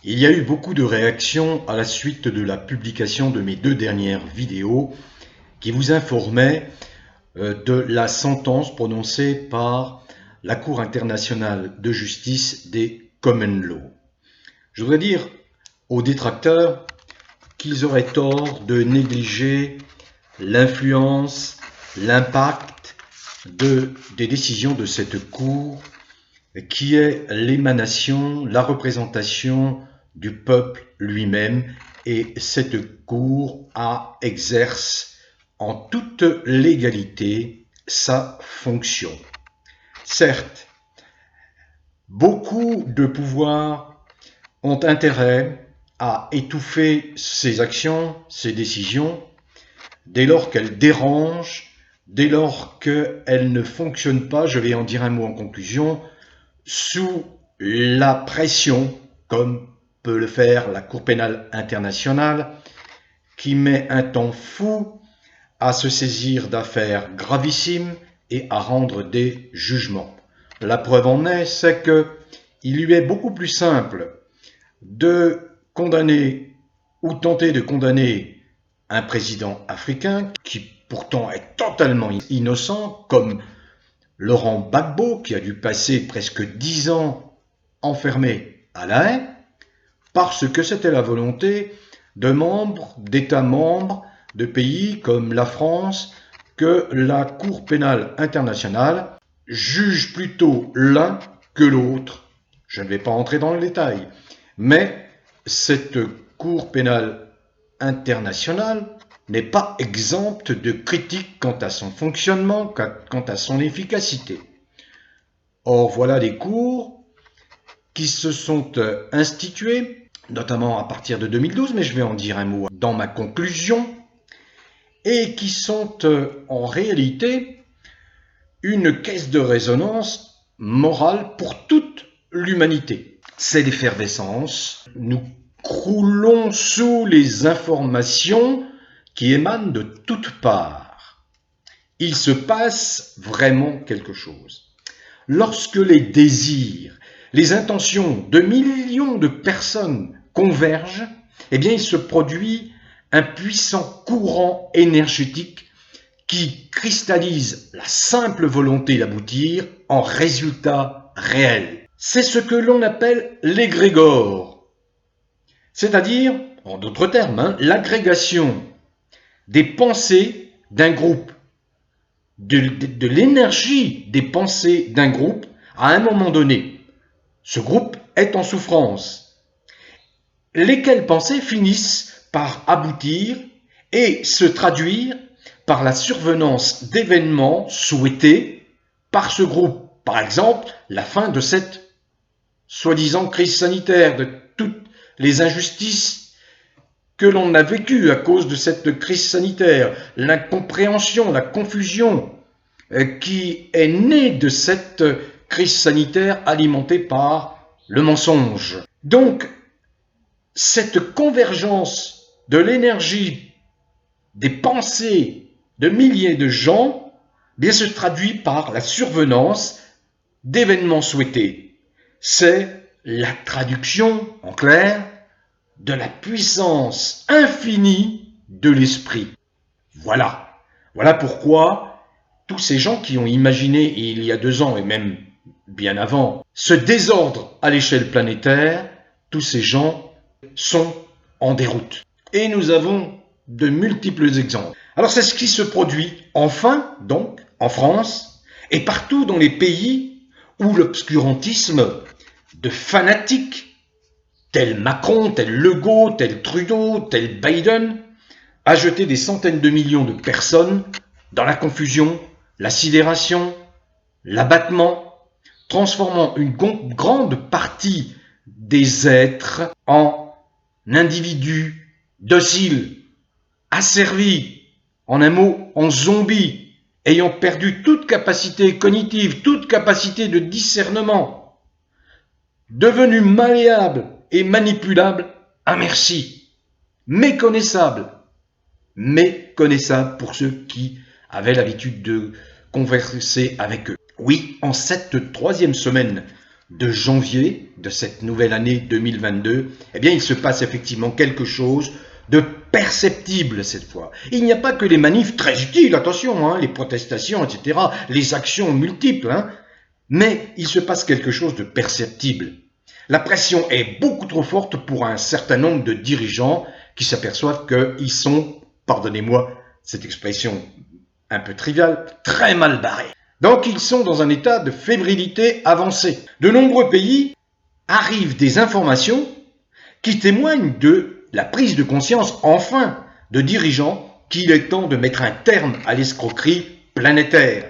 Il y a eu beaucoup de réactions à la suite de la publication de mes deux dernières vidéos qui vous informaient de la sentence prononcée par la Cour internationale de justice des Common Law. Je voudrais dire aux détracteurs qu'ils auraient tort de négliger l'influence, l'impact des décisions de cette Cour qui est l'émanation, la représentation du peuple lui-même, et cette Cour exerce en toute légalité sa fonction. Certes, beaucoup de pouvoirs ont intérêt à étouffer ces actions, ces décisions, dès lors qu'elles dérangent, dès lors qu'elles ne fonctionnent pas, je vais en dire un mot en conclusion, sous la pression, comme peut le faire la Cour pénale internationale, qui met un temps fou à se saisir d'affaires gravissimes et à rendre des jugements. La preuve en est, c'est qu'il lui est beaucoup plus simple de condamner ou tenter de condamner un président africain qui pourtant est totalement innocent, comme Laurent Gbagbo, qui a dû passer presque 10 ans enfermé à La Haye, parce que c'était la volonté d'États membres de pays comme la France, que la Cour pénale internationale juge plutôt l'un que l'autre. Je ne vais pas entrer dans le détail, mais cette Cour pénale internationale n'est pas exempte de critiques quant à son fonctionnement, quant à son efficacité. Or, voilà des cours qui se sont institués, notamment à partir de 2012, mais je vais en dire un mot dans ma conclusion, et qui sont en réalité une caisse de résonance morale pour toute l'humanité. C'est l'effervescence. Nous croulons sous les informations qui émanent de toutes parts. Il se passe vraiment quelque chose. Lorsque les désirs, les intentions de millions de personnes convergent, eh bien il se produit un puissant courant énergétique qui cristallise la simple volonté d'aboutir en résultat réel. C'est ce que l'on appelle l'égrégore, c'est-à-dire, en d'autres termes, l'agrégation des pensées d'un groupe, de l'énergie des pensées d'un groupe à un moment donné. Ce groupe est en souffrance. Lesquelles pensées finissent par aboutir et se traduire par la survenance d'événements souhaités par ce groupe. Par exemple, la fin de cette soi-disant crise sanitaire, de toutes les injustices que l'on a vécues à cause de cette crise sanitaire, l'incompréhension, la confusion qui est née de cette crise sanitaire alimentée par le mensonge. Donc, cette convergence de l'énergie des pensées de milliers de gens bien se traduit par la survenance d'événements souhaités. C'est la traduction, en clair, de la puissance infinie de l'esprit. Voilà. Voilà pourquoi tous ces gens qui ont imaginé, il y a 2 ans et même bien avant, ce désordre à l'échelle planétaire, tous ces gens sont en déroute. Et nous avons de multiples exemples. Alors c'est ce qui se produit enfin, donc, en France, et partout dans les pays où l'obscurantisme de fanatiques, tel Macron, tel Legault, tel Trudeau, tel Biden, a jeté des centaines de millions de personnes dans la confusion, la sidération, l'abattement, transformant une grande partie des êtres en individus dociles, asservis, en un mot, en zombies, ayant perdu toute capacité cognitive, toute capacité de discernement, devenus malléables et manipulables à merci, méconnaissables pour ceux qui avaient l'habitude de converser avec eux. Oui, en cette 3e semaine de janvier de cette nouvelle année 2022, eh bien il se passe effectivement quelque chose de perceptible cette fois. Il n'y a pas que les manifs très utiles, attention, hein, les protestations, etc., les actions multiples, hein, mais il se passe quelque chose de perceptible. La pression est beaucoup trop forte pour un certain nombre de dirigeants qui s'aperçoivent qu'ils sont, pardonnez-moi cette expression un peu triviale, très mal barrés. Donc ils sont dans un état de fébrilité avancée. De nombreux pays arrivent des informations qui témoignent de la prise de conscience, enfin, de dirigeants qu'il est temps de mettre un terme à l'escroquerie planétaire.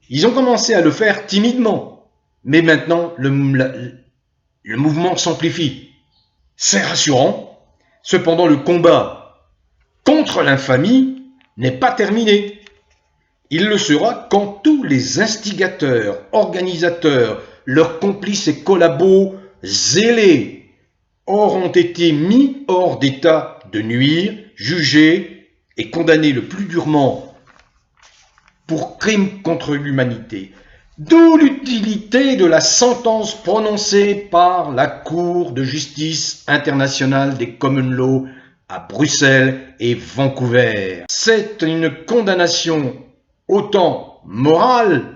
Ils ont commencé à le faire timidement, mais maintenant le mouvement s'amplifie. C'est rassurant, cependant le combat contre l'infamie n'est pas terminé. Il le sera quand tous les instigateurs, organisateurs, leurs complices et collabos zélés auront été mis hors d'état de nuire, jugés et condamnés le plus durement pour crimes contre l'humanité. D'où l'utilité de la sentence prononcée par la Cour de justice internationale des common law à Bruxelles et Vancouver. C'est une condamnation autant morale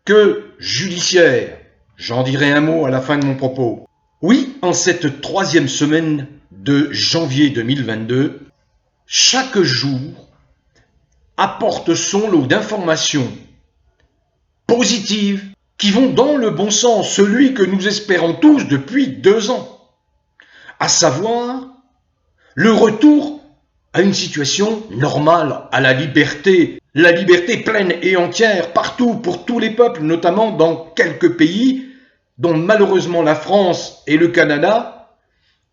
que judiciaire. J'en dirai un mot à la fin de mon propos. Oui, en cette troisième semaine de janvier 2022, chaque jour apporte son lot d'informations positives qui vont dans le bon sens, celui que nous espérons tous depuis 2 ans, à savoir le retour à une situation normale, à la liberté pleine et entière partout, pour tous les peuples, notamment dans quelques pays, dont malheureusement la France et le Canada,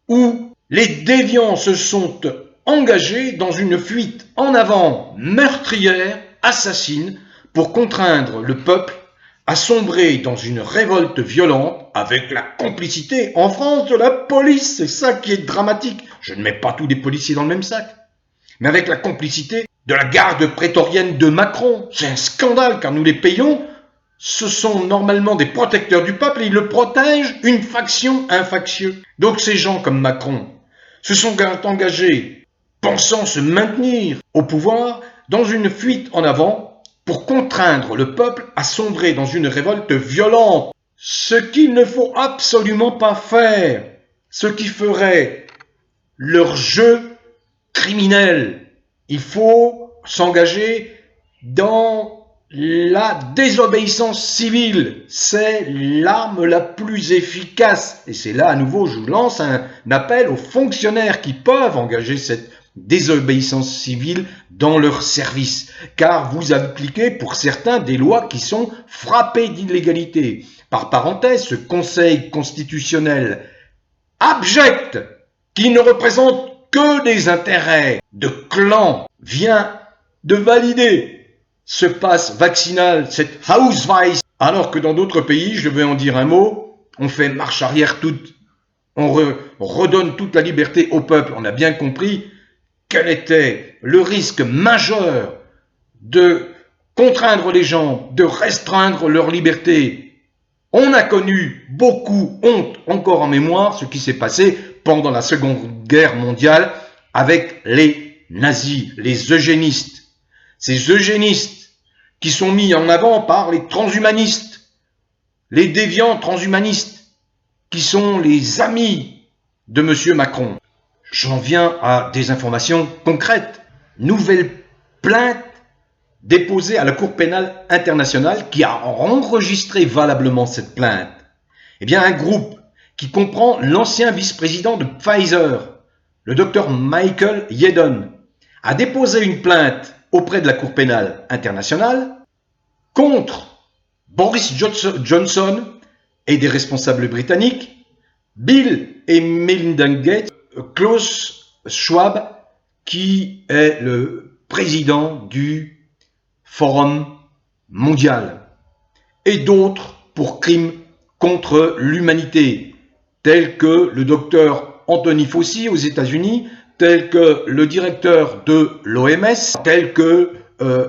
où les déviants se sont engagés dans une fuite en avant meurtrière, assassine, pour contraindre le peuple à sombrer dans une révolte violente avec la complicité en France de la police. C'est ça qui est dramatique. Je ne mets pas tous les policiers dans le même sac, mais avec la complicité de la garde prétorienne de Macron. C'est un scandale car nous les payons. Ce sont normalement des protecteurs du peuple et ils le protègent, une faction, un factieux. Donc ces gens comme Macron se sont engagés, pensant se maintenir au pouvoir, dans une fuite en avant pour contraindre le peuple à sombrer dans une révolte violente. Ce qu'il ne faut absolument pas faire, ce qui ferait leur jeu criminel. Il faut s'engager dans la désobéissance civile. C'est l'arme la plus efficace. Et c'est là, à nouveau, je vous lance un appel aux fonctionnaires qui peuvent engager cette désobéissance civile dans leur service. Car vous appliquez pour certains des lois qui sont frappées d'illégalité. Par parenthèse, ce Conseil constitutionnel abject, qui ne représente que des intérêts de clans, vient de valider ce pass vaccinal, cette Ausweis, alors que dans d'autres pays, je vais en dire un mot, on fait marche arrière toute, on redonne toute la liberté au peuple. On a bien compris quel était le risque majeur de contraindre les gens, de restreindre leur liberté. On a connu beaucoup, honte encore en mémoire, ce qui s'est passé pendant la Seconde Guerre mondiale avec les nazis, les eugénistes. Ces eugénistes qui sont mis en avant par les transhumanistes, les déviants transhumanistes, qui sont les amis de M. Macron. J'en viens à des informations concrètes. Nouvelle plainte déposée à la Cour pénale internationale qui a enregistré valablement cette plainte. Eh bien, un groupe qui comprend l'ancien vice-président de Pfizer, le docteur Michael Yeadon, a déposé une plainte auprès de la Cour pénale internationale contre Boris Johnson et des responsables britanniques, Bill et Melinda Gates, Klaus Schwab, qui est le président du Forum mondial, et d'autres pour crimes contre l'humanité, tels que le docteur Anthony Fauci aux États-Unis, tels que le directeur de l'OMS, tels que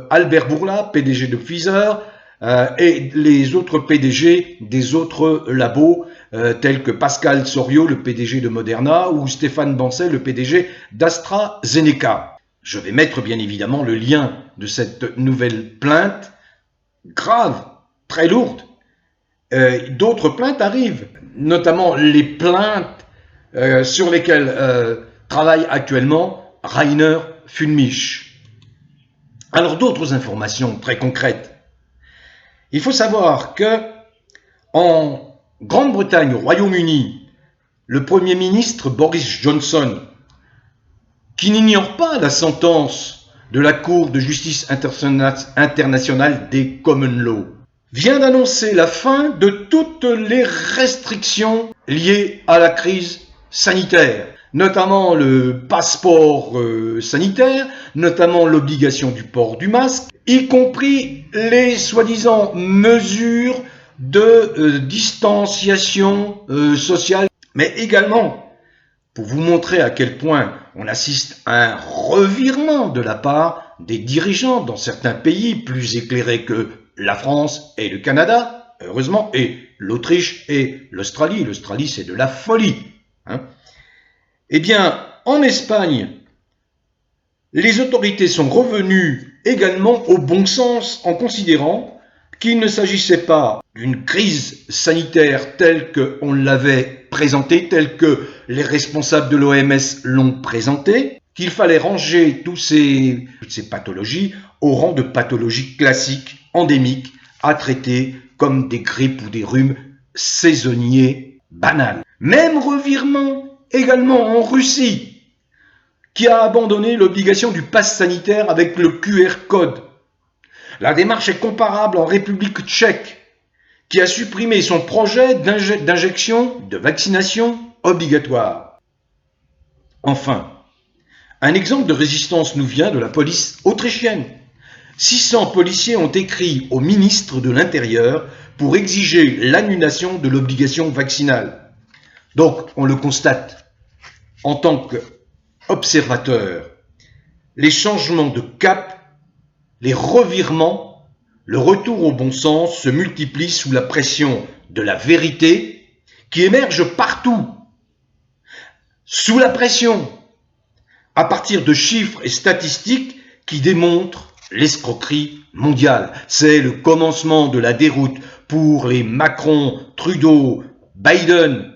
Albert Bourla, PDG de Pfizer, et les autres PDG des autres labos tels que Pascal Soriot, le PDG de Moderna, ou Stéphane Bancel, le PDG d'AstraZeneca. Je vais mettre bien évidemment le lien de cette nouvelle plainte grave, très lourde. D'autres plaintes arrivent, notamment les plaintes sur lesquelles travaille actuellement Rainer Fulmich. Alors d'autres informations très concrètes. Il faut savoir que en Grande-Bretagne, au Royaume-Uni, le Premier ministre Boris Johnson, qui n'ignore pas la sentence de la Cour de justice internationale des Common Law, vient d'annoncer la fin de toutes les restrictions liées à la crise sanitaire, notamment le passeport sanitaire, notamment l'obligation du port du masque, y compris les soi-disant mesures de distanciation sociale, mais également pour vous montrer à quel point on assiste à un revirement de la part des dirigeants dans certains pays plus éclairés que la France et le Canada, heureusement, et l'Autriche et l'Australie. L'Australie, c'est de la folie. Eh bien, en Espagne, les autorités sont revenues également au bon sens en considérant qu'il ne s'agissait pas d'une crise sanitaire telle qu'on l'avait présentée, telle que les responsables de l'OMS l'ont présentée, qu'il fallait ranger toutes ces pathologies au rang de pathologies classiques, endémiques, à traiter comme des grippes ou des rhumes saisonniers banals. Même revirement également en Russie, qui a abandonné l'obligation du pass sanitaire avec le QR code. La démarche est comparable en République tchèque, qui a supprimé son projet d'injection de vaccination obligatoire. Enfin, un exemple de résistance nous vient de la police autrichienne. 600 policiers ont écrit au ministre de l'Intérieur pour exiger l'annulation de l'obligation vaccinale. Donc, on le constate, en tant qu'observateur, les changements de cap, les revirements, le retour au bon sens se multiplient sous la pression de la vérité qui émerge partout, sous la pression, à partir de chiffres et statistiques qui démontrent l'escroquerie mondiale. C'est le commencement de la déroute pour les Macron, Trudeau, Biden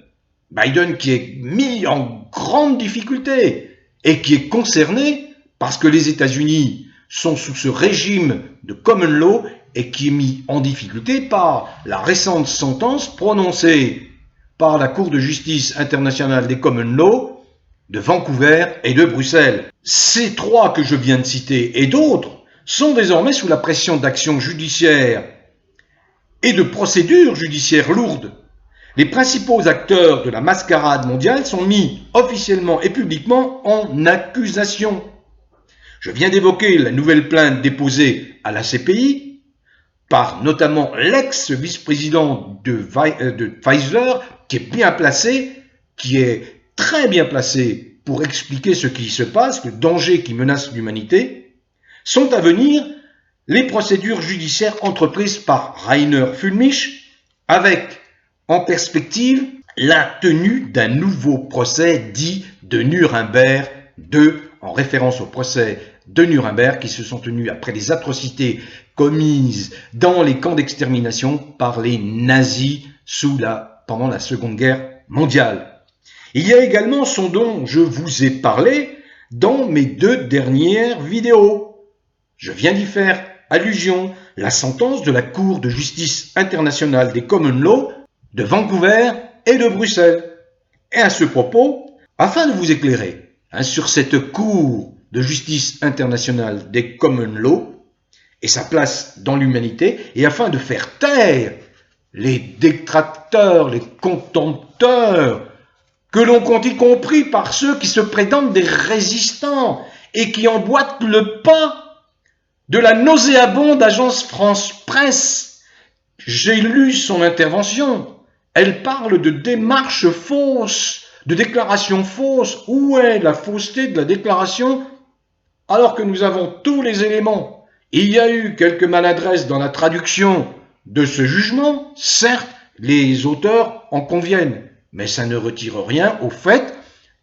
qui est mis en grande difficulté et qui est concerné parce que les États-Unis sont sous ce régime de common law et qui est mis en difficulté par la récente sentence prononcée par la Cour de justice internationale des common law de Vancouver et de Bruxelles. Ces trois que je viens de citer et d'autres sont désormais sous la pression d'actions judiciaires et de procédures judiciaires lourdes. Les principaux acteurs de la mascarade mondiale sont mis officiellement et publiquement en accusation. Je viens d'évoquer la nouvelle plainte déposée à la CPI par notamment l'ex-vice-président de Pfizer, qui est bien placé, qui est très bien placé pour expliquer ce qui se passe, le danger qui menace l'humanité. Sont à venir les procédures judiciaires entreprises par Rainer Fulmich, avec en perspective la tenue d'un nouveau procès dit de Nuremberg 2, en référence au procès de Nuremberg qui se sont tenus après les atrocités commises dans les camps d'extermination par les nazis pendant la Seconde Guerre mondiale. Il y a également ce dont je vous ai parlé dans mes 2 dernières vidéos. Je viens d'y faire allusion, la sentence de la Cour de justice internationale des common law de Vancouver et de Bruxelles. Et à ce propos, afin de vous éclairer sur cette Cour de justice internationale des common law et sa place dans l'humanité, et afin de faire taire les détracteurs, les contempteurs, que l'on compte y compris par ceux qui se prétendent des résistants et qui emboîtent le pas de la nauséabonde agence France-Presse. J'ai lu son intervention. Elle parle de démarches fausses, de déclarations fausses. Où est la fausseté de la déclaration alors que nous avons tous les éléments? Il y a eu quelques maladresses dans la traduction de ce jugement, certes, les auteurs en conviennent. Mais ça ne retire rien au fait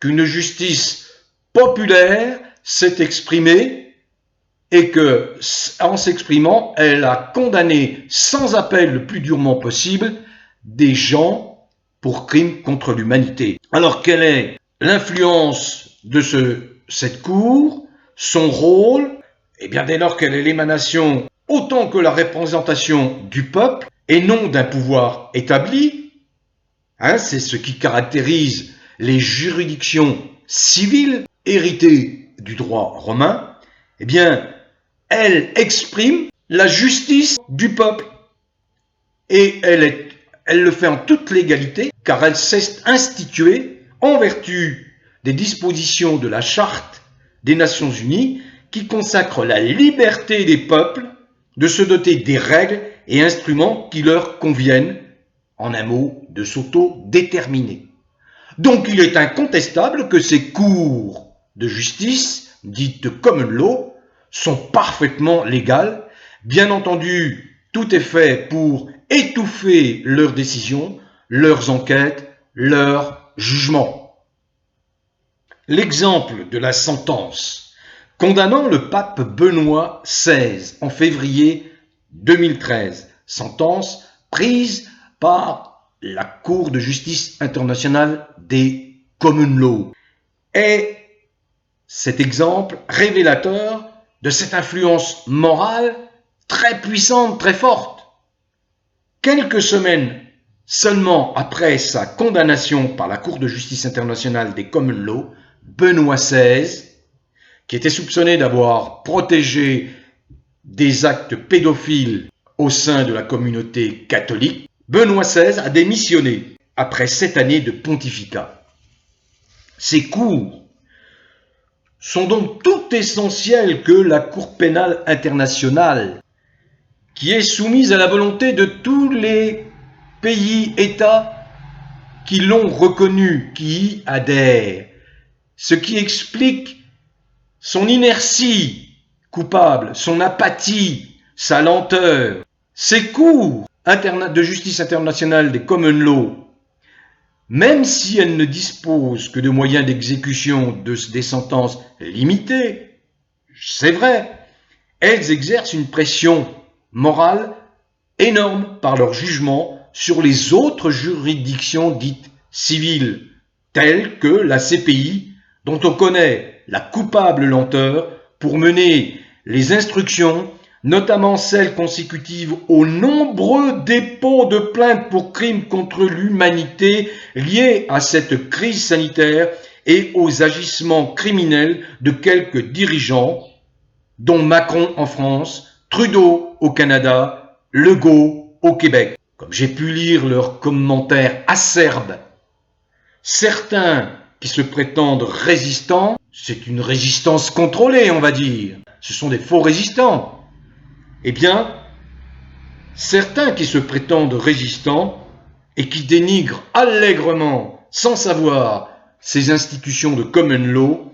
qu'une justice populaire s'est exprimée et que, en s'exprimant, elle a condamné sans appel le plus durement possible des gens pour crimes contre l'humanité. Alors, quelle est l'influence de cette cour, son rôle? Eh bien, dès lors qu'elle est l'émanation autant que la représentation du peuple et non d'un pouvoir établi, c'est ce qui caractérise les juridictions civiles héritées du droit romain, eh bien, elle exprime la justice du peuple et elle le fait en toute légalité car elle s'est instituée en vertu des dispositions de la Charte des Nations Unies qui consacre la liberté des peuples de se doter des règles et instruments qui leur conviennent, en un mot, de s'auto-déterminer. Donc il est incontestable que ces cours de justice, dites common law, sont parfaitement légales. Bien entendu, tout est fait pour étouffer leurs décisions, leurs enquêtes, leurs jugements. L'exemple de la sentence condamnant le pape Benoît XVI en février 2013, sentence prise par la Cour de justice internationale des common law, est cet exemple révélateur de cette influence morale très puissante, très forte. Quelques semaines seulement après sa condamnation par la Cour de justice internationale des common law, Benoît XVI, qui était soupçonné d'avoir protégé des actes pédophiles au sein de la communauté catholique, Benoît XVI a démissionné après 7 années de pontificat. Ces cours sont donc tout essentiels que la Cour pénale internationale, qui est soumise à la volonté de tous les pays, États qui l'ont reconnu, qui y adhèrent, ce qui explique son inertie coupable, son apathie, sa lenteur. Ces cours de justice internationale des common law, même si elles ne disposent que de moyens d'exécution des sentences limitées, c'est vrai, elles exercent une pression morale énorme par leur jugement sur les autres juridictions dites civiles, telles que la CPI, dont on connaît la coupable lenteur pour mener les instructions, notamment celles consécutives aux nombreux dépôts de plaintes pour crimes contre l'humanité liés à cette crise sanitaire et aux agissements criminels de quelques dirigeants, dont Macron en France, Trudeau au Canada, Legault au Québec. Comme j'ai pu lire leurs commentaires acerbes, certains qui se prétendent résistants, c'est une résistance contrôlée, on va dire. Ce sont des faux résistants. Eh bien, certains qui se prétendent résistants et qui dénigrent allègrement, sans savoir, ces institutions de common law,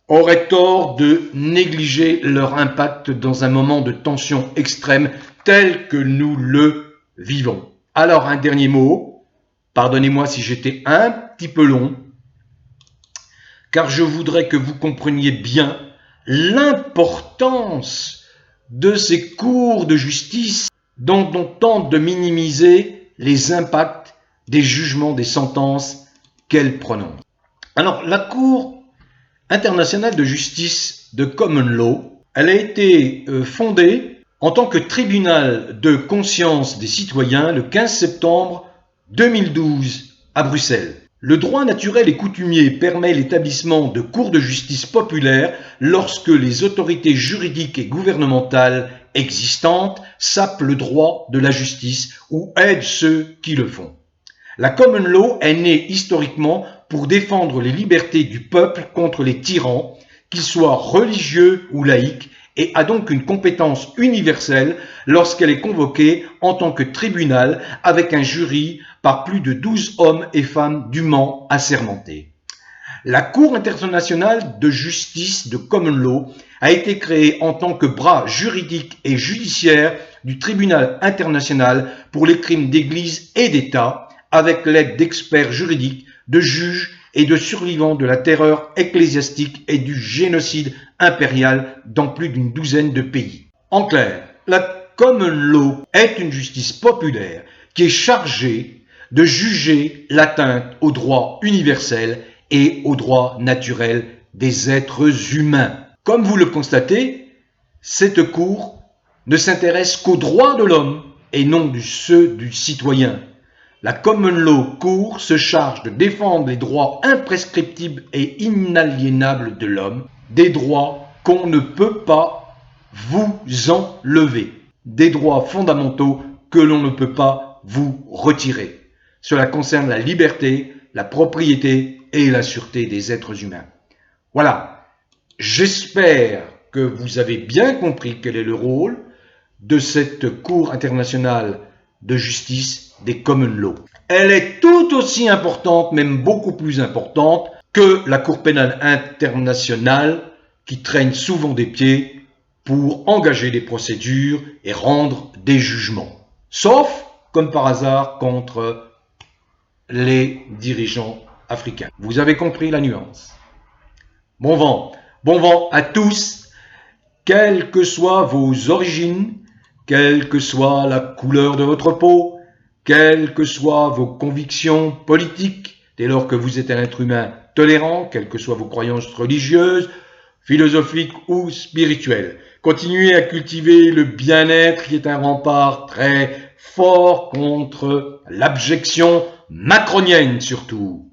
auraient tort de négliger leur impact dans un moment de tension extrême tel que nous le vivons. Alors, un dernier mot, pardonnez-moi si j'étais un petit peu long, car je voudrais que vous compreniez bien l'importance de ces cours de justice dont on tente de minimiser les impacts des jugements, des sentences qu'elles prononcent. Alors, la Cour internationale de justice de common law, elle a été fondée en tant que tribunal de conscience des citoyens le 15 septembre 2012 à Bruxelles. Le droit naturel et coutumier permet l'établissement de cours de justice populaires lorsque les autorités juridiques et gouvernementales existantes sapent le droit de la justice ou aident ceux qui le font. La common law est née historiquement pour défendre les libertés du peuple contre les tyrans, qu'ils soient religieux ou laïcs, et a donc une compétence universelle lorsqu'elle est convoquée en tant que tribunal avec un jury par plus de 12 hommes et femmes dûment assermentés. La Cour internationale de justice de common law a été créée en tant que bras juridique et judiciaire du tribunal international pour les crimes d'Église et d'État, avec l'aide d'experts juridiques, de juges et de survivants de la terreur ecclésiastique et du génocide impérial dans plus d'une douzaine de pays. En clair, la common law est une justice populaire qui est chargée de juger l'atteinte aux droits universels et aux droits naturels des êtres humains. Comme vous le constatez, cette cour ne s'intéresse qu'aux droits de l'homme et non ceux du citoyen. La Common Law Court se charge de défendre les droits imprescriptibles et inaliénables de l'homme, des droits qu'on ne peut pas vous enlever, des droits fondamentaux que l'on ne peut pas vous retirer. Cela concerne la liberté, la propriété et la sûreté des êtres humains. Voilà, j'espère que vous avez bien compris quel est le rôle de cette Cour internationale de justice des common law. Elle est tout aussi importante, même beaucoup plus importante, que la Cour pénale internationale qui traîne souvent des pieds pour engager des procédures et rendre des jugements. Sauf, comme par hasard, contre les dirigeants africains. Vous avez compris la nuance. Bon vent à tous, quelles que soient vos origines, quelle que soit la couleur de votre peau, quelles que soient vos convictions politiques, dès lors que vous êtes un être humain tolérant, quelles que soient vos croyances religieuses, philosophiques ou spirituelles. Continuez à cultiver le bien-être qui est un rempart très fort contre l'abjection macronienne surtout.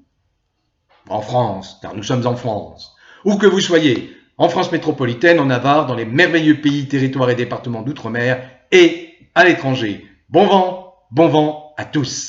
En France, car nous sommes en France. Où que vous soyez, en France métropolitaine, en Navarre, dans les merveilleux pays, territoires et départements d'outre-mer et à l'étranger. Bon vent à tous.